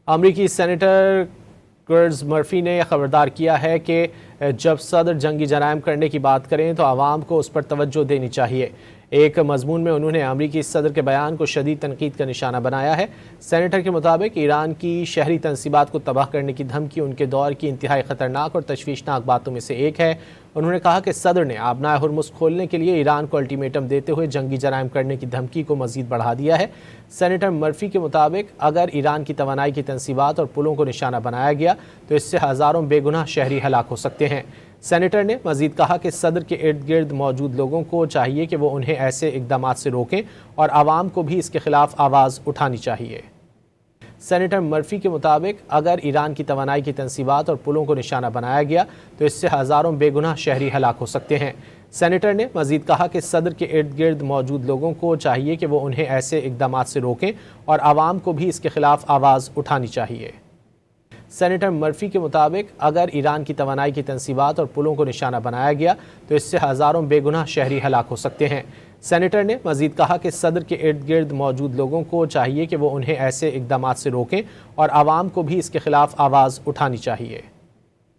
अमरीकी सेनेटर कर्ज मर्फी ने खबरदार किया है कि जब सदर जंगी जराइम करने की बात करें तो आवाम को उस पर तवज्जो देनी चाहिए। एक मजमून में उन्होंने अमरीकी सदर के बयान को शदीद तनकीद का निशाना बनाया है। सेनेटर के मुताबिक ईरान की शहरी तंसीबात को तबाह करने की धमकी उनके दौर की इंतहाई ख़तरनाक और तशवीशनाक बातों में से एक है। उन्होंने कहा कि सदर ने आबनाए हुर्मुज़ खोलने के लिए ईरान को अल्टीमेटम देते हुए जंगी जराइम करने की धमकी को मज़ीद बढ़ा दिया है। सेनेटर मर्फी के मुताबिक अगर ईरान की तवानाई की तंसीबात और पुलों को निशाना बनाया गया तो इससे हज़ारों बेगुनाह शहरी हलाक हो सकते हैं। सेनेटर ने मज़ीद कहा कि सदर के इर्द गिर्द मौजूद लोगों को चाहिए कि वो उन्हें ऐसे इक़दाम से रोकें और आवाम को भी इसके खिलाफ आवाज़ उठानी चाहिए। सेनेटर मर्फी के मुताबिक अगर ईरान की तवानाई की तंसीबात और पुलों को निशाना बनाया गया तो इससे हज़ारों बेगुनाह शहरी हलाक हो सकते हैं। सेनेटर ने मज़ीद कहा कि सदर के इर्द गिर्द मौजूद लोगों को चाहिए कि वो उन्हें ऐसे इक़दाम से रोकें और आवाम को भी इसके खिलाफ आवाज़ उठानी चाहिए। सेनेटर मर्फी के मुताबिक अगर ईरान की तवानाई की तंसीबात और पुलों को निशाना बनाया गया तो इससे हज़ारों बेगुनाह शहरी हलाक हो सकते हैं। सेनेटर ने मज़ीद कहा कि सदर के इर्द गिर्द मौजूद लोगों को चाहिए कि वो उन्हें ऐसे इक़दाम से रोकें और आवाम को भी इसके खिलाफ आवाज़ उठानी चाहिए।